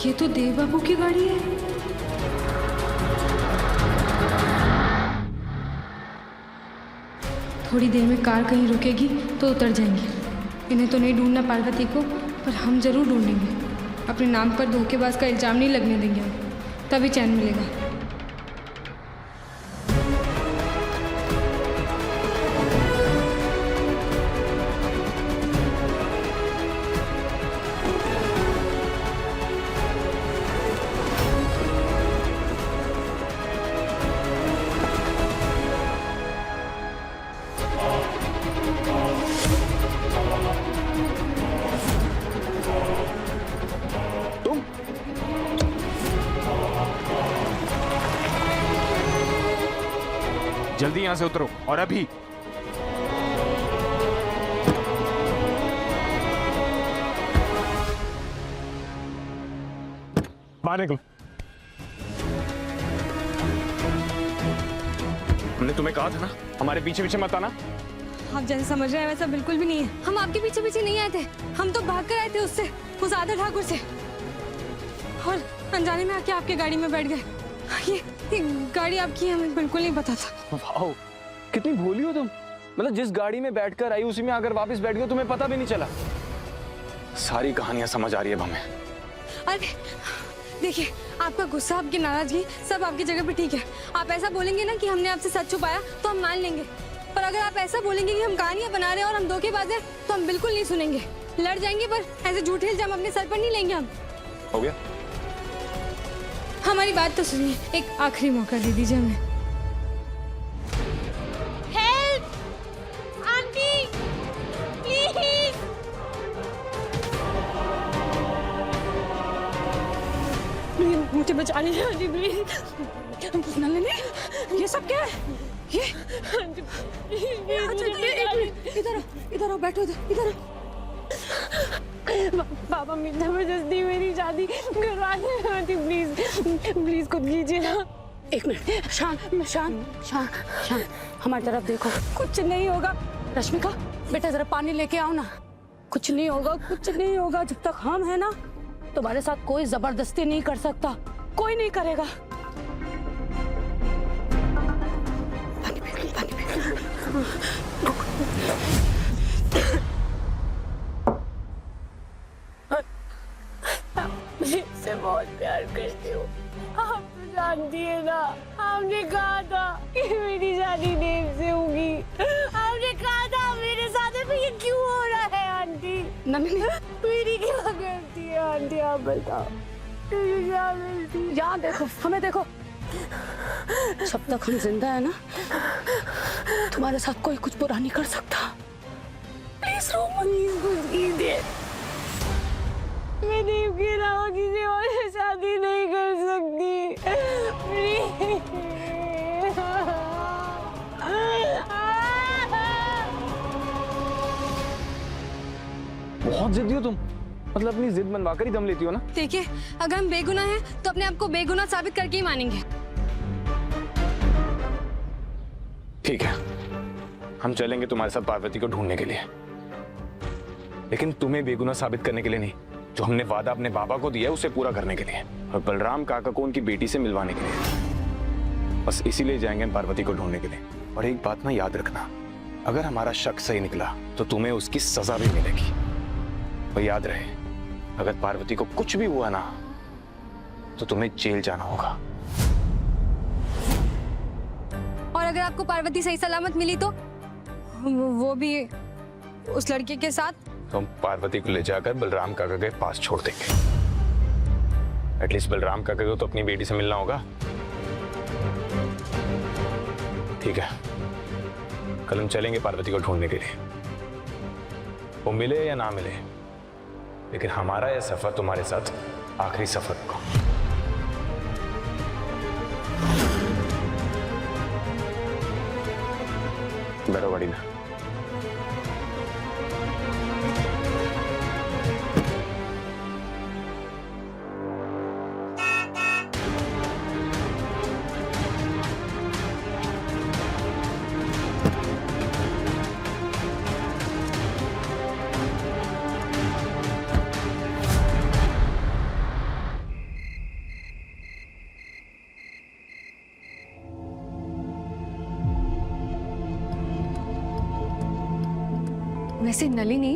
ये तो देव बाबू की गाड़ी है। थोड़ी देर में कार कहीं रुकेगी तो उतर जाएंगे। इन्हें तो नहीं ढूंढना पार्वती को, पर हम जरूर ढूंढेंगे। अपने नाम पर धोखेबाज का इल्जाम नहीं लगने देंगे हम, तभी चैन मिलेगा। जल्दी यहां से उतरो और अभी। बाहर निकलो। हमने तुम्हें कहा था ना हमारे पीछे पीछे मत आना। आप जैसे समझ रहे हैं वैसा बिल्कुल भी नहीं है। हम आपके पीछे पीछे नहीं आए थे, हम तो भाग कर आए थे उससे, उस आदर ठाकुर से, और अनजाने में आके आपके गाड़ी में बैठ गए। ये गाड़ी आपकी है, हमें बिल्कुल नहीं पता था। वाह, कितनी भोली हो तुम। मतलब जिस गाड़ी में बैठकर आई उसी में आकर वापस बैठ गए, तुम्हें पता भी नहीं चला। सारी कहानियां समझ आ रही है अब हमें। अरे देखिए, आपका गुस्सा, आपकी नाराजगी सब आपकी जगह पे ठीक है। आप ऐसा बोलेंगे ना कि हमने आपसे सच छुपाया तो हम मान लेंगे, पर अगर आप ऐसा बोलेंगे कि हम कहानियां बना रहे हैं और हम धोखेबाज हैं तो हम बिल्कुल नहीं सुनेंगे। लड़ जाएंगे, पर ऐसे झूठे इल्जाम अपने सर पर नहीं लेंगे हम। हो गया? हमारी बात तो सुनिए, एक आखिरी मौका दे दीजिए हमें। हेल्प! आंटी! प्लीज! मुझे बचा लीजिए आंटी, प्लीज। नलिनी, ये सब क्या है? ये इधर आओ, बैठो इधर आओ। पापा जबरदस्ती मेरी शादी करवाने आती, प्लीज खुद कीजिए ना। एक मिनट, शांत, हमारी तरफ देखो। कुछ नहीं होगा। रश्मिका, बेटा जरा पानी लेके आओ ना। कुछ नहीं होगा। जब तक हम है ना, तुम्हारे साथ कोई जबरदस्ती नहीं कर सकता, कोई नहीं करेगा। पानी पी। मुझसे बहुत प्यार करती हूँ, आप तो जानती है ना। आपने कहा था कि मेरी शादी देव से होगी। आपने कहा था मेरे साथ में ये क्यों हो रहा है आंटी? नलिनी, मेरी क्या गलती है आंटी, आप बताओ मेरी क्या गलती? यहाँ देखो, हमें देखो। जब तक हम जिंदा है ना, तुम्हारे साथ कोई कुछ बुरा नहीं कर सकता। प्लीज रो मत, कुछ कीजिए। मैं देव के अलावा किसी और से शादी नहीं कर सकती, प्लीज। बहुत जिद्दी हो तुम। मतलब अपनी जिद मनवाकर ही दम लेती हो ना। देखिए, अगर हम बेगुनाह हैं तो अपने आप को बेगुनाह साबित करके ही मानेंगे। ठीक है, हम चलेंगे तुम्हारे साथ पार्वती को ढूंढने के लिए, लेकिन तुम्हें बेगुनाह साबित करने के लिए नहीं। जो हमने वादा अपने बाबा को दिया है उसे पूरा करने के लिए, और बलराम काका को उनकी बेटी से मिलवाने के लिए। बस इसीलिए जाएंगे पार्वती को ढूंढने के लिए। और एक बात ना याद रखना, अगर हमारा शक सही निकला तो तुम्हें उसकी सजा भी मिलेगी। और याद रहे, अगर पार्वती को कुछ भी हुआ ना तो तुम्हें जेल जाना होगा। और अगर आपको पार्वती सही सलामत मिली तो वो भी उस लड़के के साथ, तो हम पार्वती को ले जाकर बलराम काका के पास छोड़ देंगे। एटलीस्ट बलराम काका को तो अपनी बेटी से मिलना होगा। ठीक है, कल हम चलेंगे पार्वती को ढूंढने के लिए। वो मिले या ना मिले, लेकिन हमारा यह सफर तुम्हारे साथ आखिरी सफर होगा। बैठो गाड़ी में। वैसे नलिनी,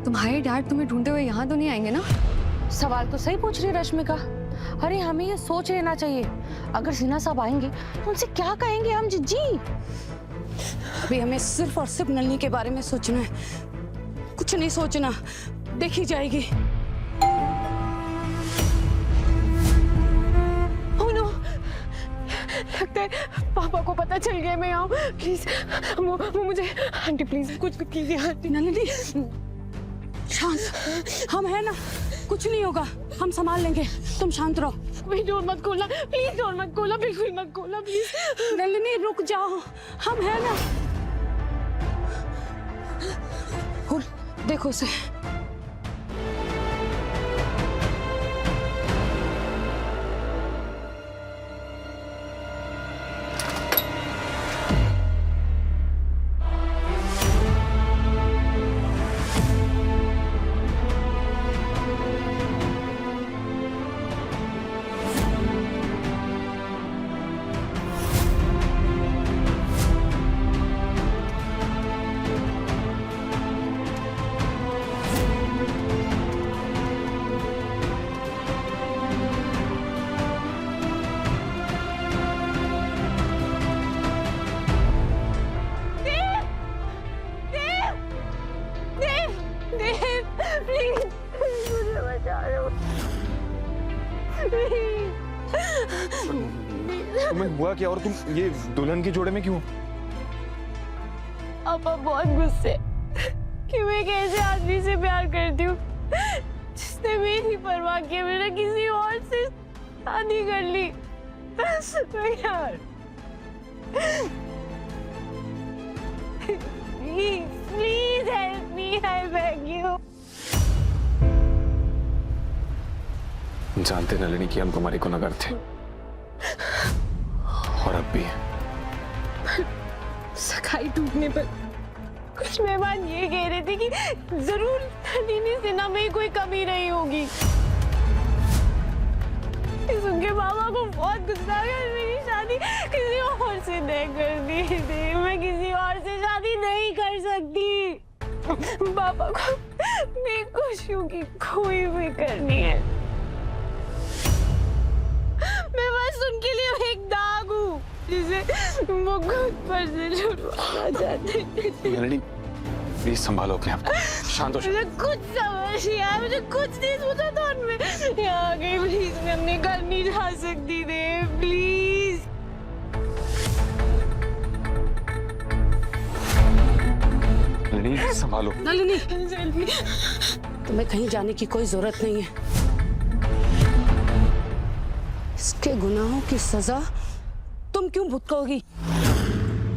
तुम्हारे डैड तुम्हें ढूंढते हुए यहाँ तो नहीं आएंगे ना? सवाल तो सही पूछ रही है रश्मिका। अरे हमें ये सोच लेना चाहिए, अगर सिन्हा साहब आएंगे तो उनसे क्या कहेंगे हम जिज्जी? अभी हमें सिर्फ और सिर्फ नलिनी के बारे में सोचना है, कुछ नहीं सोचना, देखी जाएगी। Oh no! लगता है पापा को पता चल गया मैं आऊँ। प्लीज वो मुझे, आंटी प्लीज कुछ कीजिए आंटी। नलिनी शांत, हम है ना, कुछ नहीं होगा, हम संभाल लेंगे, तुम शांत रहो। प्लीज डोर मत खोलना, प्लीज डोर मत खोलना, बिल्कुल मत खोलना प्लीज। नलिनी रुक जाओ, हम है ना। और देखो उसे, तुम्हें हुआ क्या और तुम ये दुल्हन के जोड़े में क्यों? पापा बहुत गुस्से कि मैं एक ऐसे आदमी से प्यार करती हूँ जिसने मेरी परवाह किए बिना किसी और से शादी कर ली। यार please help me, I beg you. जानते नलिनी कि हम तुम्हारे गुनहगार थे और अब भी। सगाई टूटने पर कुछ मेहमान ये कह रहे थे कि जरूर नलिनी सिन्हा में कोई कमी नहीं होगी। उनके बाबा को बहुत गुस्सा आ गया, मेरी शादी किसी और से नहीं करनी थी, मैं किसी और से शादी नहीं कर सकती। पापा को मेरी खुशियों की कोई फिक्र नहीं है, मैं बस उनके लिए एक दाग हूँ जिसे वो खुद पर से छुड़वाना चाहते हैं। नलिनी प्लीज संभालो अपने आप को, शांत हो। मुझे कुछ समझ नहीं आया, मुझे कुछ नहीं सोचा था उनमें। यहाँ आ गई, प्लीज मैं अपने घर नहीं जा सकती देव, प्लीज। नलिनी संभालो। नलिनी तुम्हें कहीं जाने की कोई जरूरत नहीं है, इसके गुनाहों की सजा तुम क्यों भुगतोगी?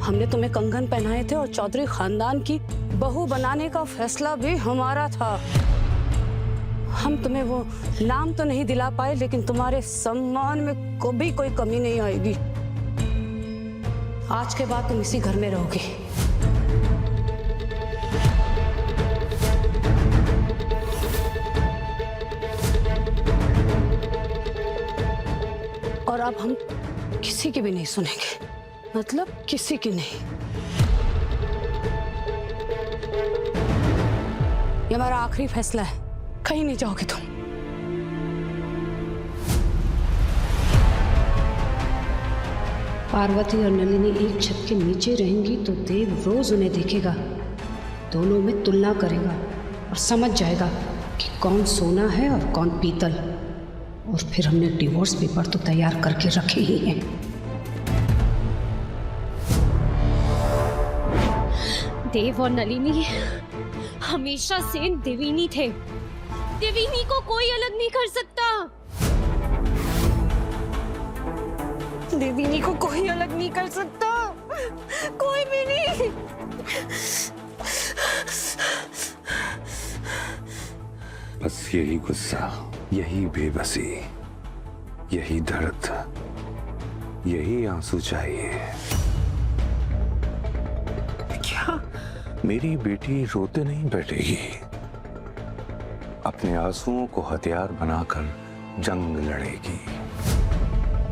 हमने तुम्हें कंगन पहनाए थे और चौधरी खानदान की बहू बनाने का फैसला भी हमारा था। हम तुम्हें वो नाम तो नहीं दिला पाए, लेकिन तुम्हारे सम्मान में कभी कोई कमी नहीं आएगी। आज के बाद तुम इसी घर में रहोगी। और अब हम किसी की भी नहीं सुनेंगे, मतलब किसी की नहीं। ये हमारा आखिरी फैसला है, कहीं नहीं जाओगे तुम। पार्वती और नलिनी एक छत के नीचे रहेंगी तो देव रोज उन्हें देखेगा, दोनों में तुलना करेगा और समझ जाएगा कि कौन सोना है और कौन पीतल। और फिर हमने डिवोर्स पेपर तो तैयार करके रखे ही हैं। देव और नलिनी हमेशा से देवीनी थे, देवीनी को कोई अलग नहीं कर सकता। देवीनी को कोई अलग नहीं कर सकता, कोई भी नहीं। बस यही गुस्सा, यही बेबसी, यही दर्द, यही आंसू चाहिए। क्या? मेरी बेटी रोते नहीं बैठेगी, अपने आंसुओं को हथियार बनाकर जंग लड़ेगी।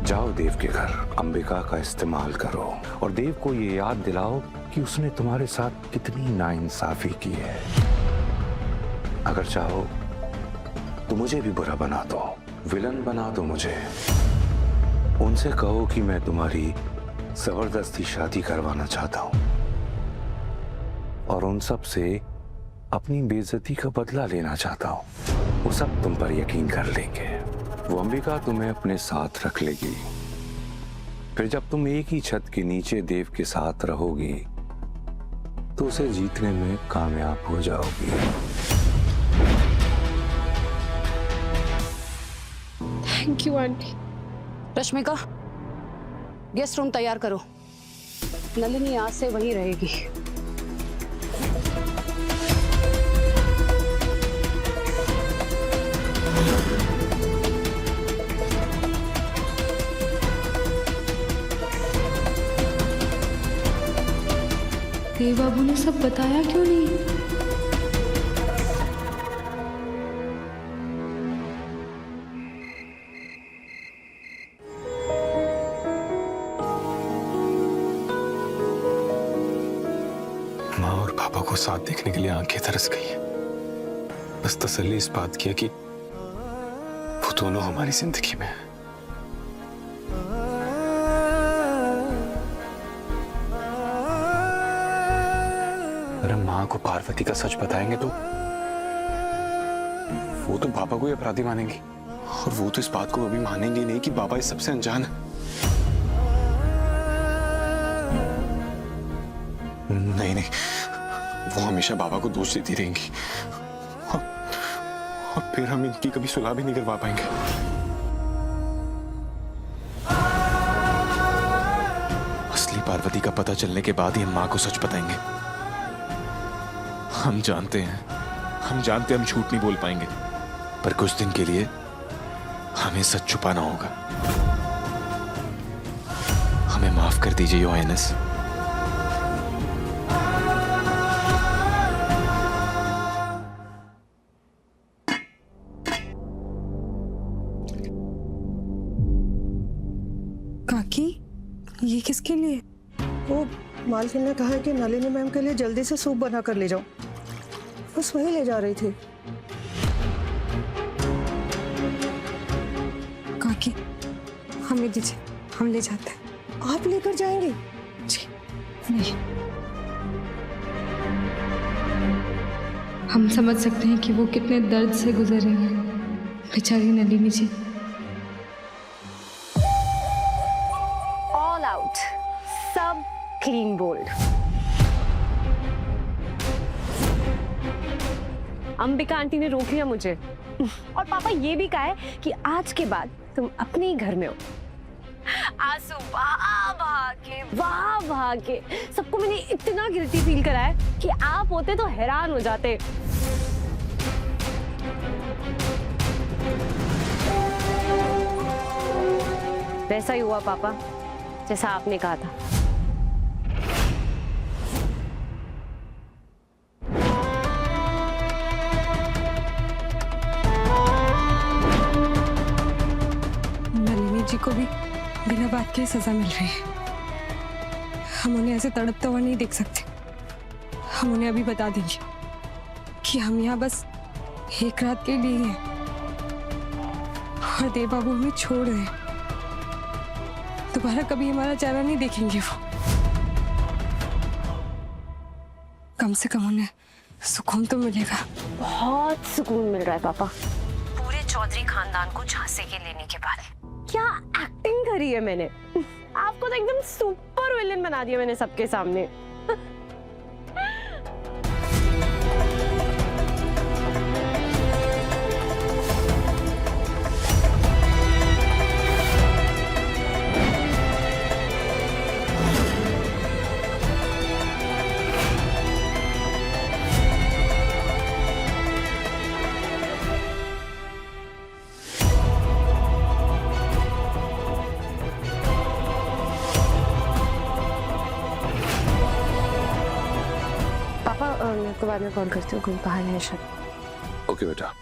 जाओ देव के घर, अंबिका का इस्तेमाल करो और देव को ये याद दिलाओ कि उसने तुम्हारे साथ कितनी नाइंसाफी की है। अगर चाहो तो मुझे भी बुरा बना दो, विलन बना दो मुझे। उनसे कहो कि मैं तुम्हारी जबरदस्ती शादी करवाना चाहता हूं और उन सब से अपनी बेइज्जती का बदला लेना चाहता हूं। वो सब तुम पर यकीन कर लेंगे। वो अंबिका तुम्हें अपने साथ रख लेगी। फिर जब तुम एक ही छत के नीचे देव के साथ रहोगी तो उसे जीतने में कामयाब हो जाओगी। Thank you aunty. Rashmika, guest room तैयार करो। नलिनी आज से वहीं रहेगी। देव बाबू ने सब बताया क्यों नहीं? माँ और पापा को साथ देखने के लिए आंखें तरस गई हैं। बस तसल्ली इस बात की है कि वो दोनों हमारी जिंदगी में हैं। अगर हम माँ को पार्वती का सच बताएंगे तो वो तो पापा को ही अपराधी मानेंगी और वो तो इस बात को अभी मानेंगे नहीं कि पापा इस सबसे अनजान है। नहीं नहीं, वो हमेशा बाबा को दोष देती रहेंगी और फिर हम इनकी कभी सुलह भी नहीं करवा पाएंगे। असली पार्वती का पता चलने के बाद ही हम माँ को सच बताएंगे। हम जानते हैं हम झूठ नहीं बोल पाएंगे, पर कुछ दिन के लिए हमें सच छुपाना होगा। हमें माफ कर दीजिए योर हाइनेस। काकी, ये किसके लिए? वो मालकिन ने कहा है कि नलिनी मैम के लिए जल्दी से सूप बना कर ले जाओ। बस वही ले जा रही थी। काकी, हमें दीजिए, हम ले जाते हैं। आप लेकर जाएंगे? जी नहीं, हम समझ सकते हैं कि वो कितने दर्द से गुजर रही हैं, बेचारी नलिनी जी। ऑल आउट, सब क्लीन बोल्ड। अंबिका आंटी ने रोक लिया मुझे और पापा ये भी कहा है कि आज के बाद तुम अपने ही घर में हो। आंसू वाह के सबको मैंने इतना गिल्टी फील कराया कि आप होते तो हैरान हो जाते। वैसा ही हुआ पापा, जैसा आपने कहा था। नलिनी जी को भी बिना बात के सजा मिल रही है। हम उन्हें ऐसे तड़पता हुआ नहीं देख सकते। हम उन्हें अभी बता देंगे कि हम यहाँ बस एक रात के लिए हैं और देव बाबू हमें छोड़ रहे हैं। दोबारा कभी हमारा चेहरा नहीं देखेंगे वो। कम से कम उन्हें सुकून तो मिलेगा। बहुत सुकून मिल रहा है पापा, पूरे चौधरी खानदान को झांसे के लेने के बाद। क्या एक्टिंग करी है मैंने। आपको तो एकदम सुपर विलेन बना दिया मैंने सबके सामने। मैं आपको बाद में कॉल करती हूँ, कोई बाहर है शायद। ओके बेटा।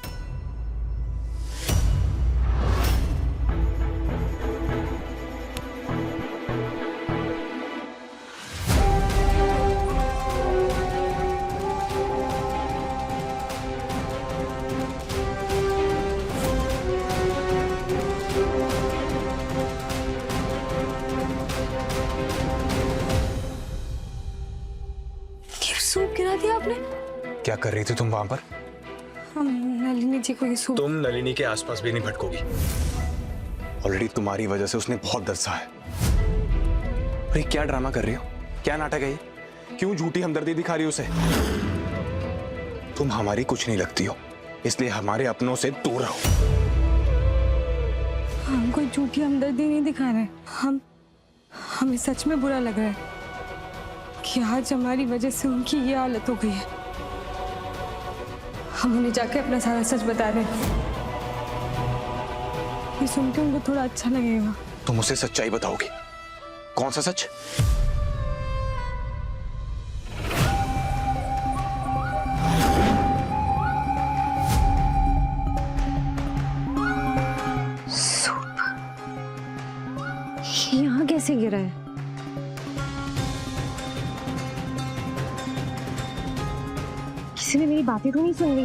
क्या कर रही थी तुम वहां पर? हम नलिनी जी को ये सूप। तुम नलिनी के आसपास भी नहीं भटकोगी। ऑलरेडी तुम्हारी वजह से उसने बहुत दर्द सहा है। अरे क्या ड्रामा कर रही हो? क्या नाटक है ये? क्यों झूठी हमदर्दी दिखा रही हो उसे? तुम हमारी कुछ नहीं लगती हो, इसलिए हमारे अपनों से दूर रहो। हम कोई झूठी हमदर्दी नहीं दिखा रहे। हमें सच में बुरा लग रहा है कि आज हमारी वजह से उनकी ये हालत हो गई है। हम उन्हें जाके अपना सारा सच बता रहे हैं। ये सुन के उनको थोड़ा अच्छा लगेगा। तुम उसे सच्चाई बताओगी? कौन सा सच? यहाँ कैसे गिरा है? किसी ने मेरी बातें तो नहीं सुन ली?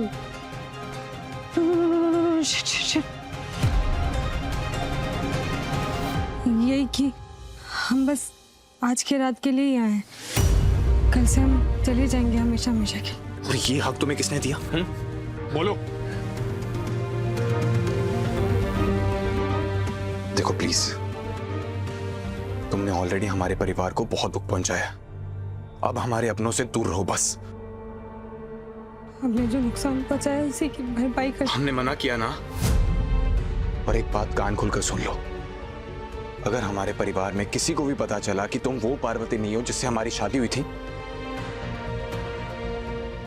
यही कि हम बस आज के रात के लिए ही आए हैं। कल से हम चले जाएंगे हमेशा हमेशा के। और ये हक तुम्हें किसने दिया? बोलो। देखो प्लीज, तुमने ऑलरेडी हमारे परिवार को बहुत दुख पहुंचाया। अब हमारे अपनों से दूर रहो बस। हमने जो नुकसान पहुंचाया उसी की भरपाई कर। हमने मना किया ना। और एक बात कान खुलकर सुन लो, अगर हमारे परिवार में किसी को भी पता चला कि तुम वो पार्वती नहीं हो जिससे हमारी शादी हुई थी,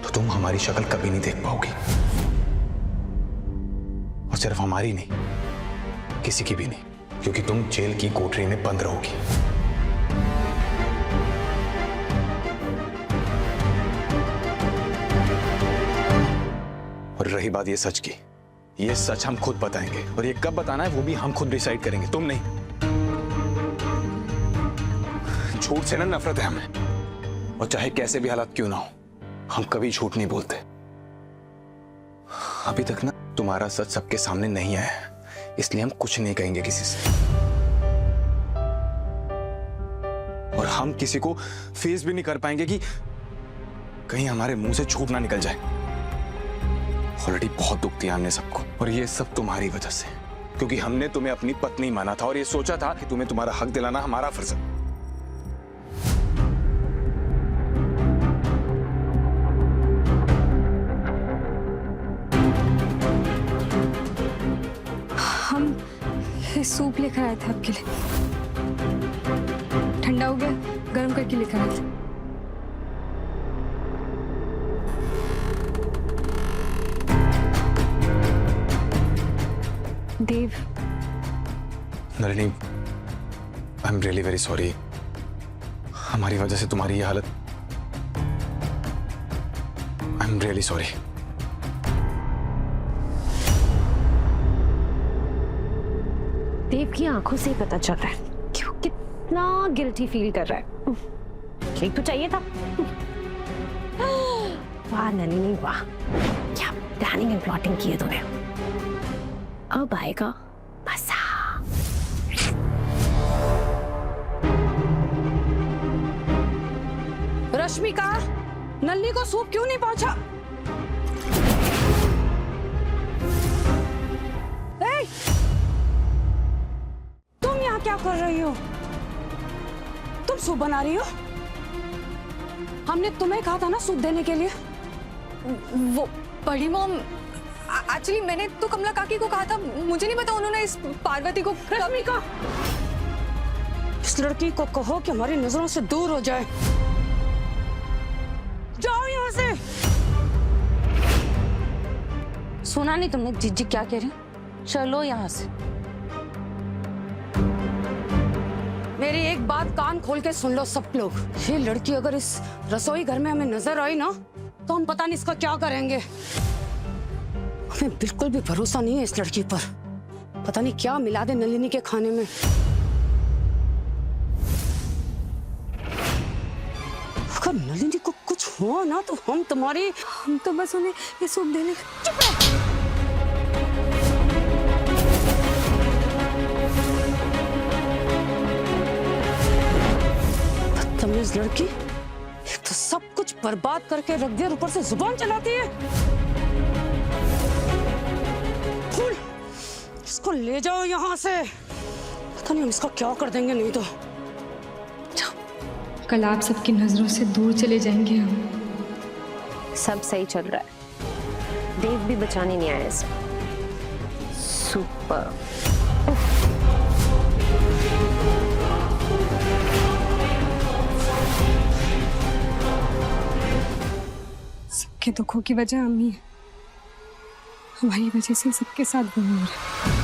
तो तुम हमारी शक्ल कभी नहीं देख पाओगी। और सिर्फ हमारी नहीं, किसी की भी नहीं, क्योंकि तुम जेल की कोठरी में बंद रहोगी। और रही बात ये सच की, ये सच हम खुद बताएंगे, और ये कब बताना है वो भी हम खुद डिसाइड करेंगे, तुम नहीं। झूठ से ना नफरत है हमें, और चाहे कैसे भी हालात क्यों ना हो, हम कभी झूठ नहीं बोलते। अभी तक ना तुम्हारा सच सबके सामने नहीं आया है, इसलिए हम कुछ नहीं कहेंगे किसी से। और हम किसी को फेस भी नहीं कर पाएंगे कि कहीं हमारे मुंह से झूठ ना निकल जाए। ऑलरेडी बहुत दुख दिया हमने सबको, और ये सब तुम्हारी वजह से, क्योंकि हमने तुम्हें अपनी पत्नी माना था और ये सोचा था कि तुम्हें तुम्हारा हक दिलाना हमारा फर्ज है। हम ये सूप लेकर आए थे आपके लिए। ठंडा हो गया, गर्म करके लेकर आए थे। Dev. Nalini, I am really very sorry. हमारी वजह से तुम्हारी ये हालत, I am really sorry. Dev की आंखों से ही पता चल रहा है कि वो कितना गिल्टी फील कर रहा है। यही तो चाहिए था। वाह नलिनी वाह, क्या प्लानिंग एंड प्लॉटिंग की है तूने। अब आएगा मजा। रश्मिका, नलिनी को सूप क्यों नहीं पहुंचा? तुम यहाँ क्या कर रही हो? तुम सूप बना रही हो? हमने तुम्हें कहा था ना सूप देने के लिए। वो बड़ी मॉम, एक्चुअली मैंने तो कमला काकी को कहा था, मुझे नहीं पता उन्होंने इस पार्वती को। रश्मिका, इस लड़की को कहो कि हमारी नजरों से दूर हो जाए। जाओ यहाँ से। सुना नहीं तुमने जीजी क्या कह रही? चलो यहाँ से। मेरी एक बात कान खोल के सुन लो सब लोग। ये लड़की अगर इस रसोई घर में हमें नजर आई ना, तो हम पता नहीं इसका क्या करेंगे। हमें बिल्कुल भी भरोसा नहीं है इस लड़की पर। पता नहीं क्या मिला दे नलिनी के खाने में। अगर नलिनी को कुछ हुआ ना तो हम तो बस उन्हें ये सूप देने। चुप रहो। बदतमीज लड़की, एक तो सब कुछ बर्बाद करके रख दिया, ऊपर से जुबान चलाती है। फूल, इसको ले जाओ यहाँ से। पता नहीं हम इसका क्या कर देंगे नहीं तो। कल आप सबकी नजरों से दूर चले जाएंगे हम। सब सही चल रहा है, देव भी बचाने नहीं आया इसे। सुपर। सबके दुखों की वजह हम ही है। हमारी वजह से सबके साथ बुरा हो रहा है।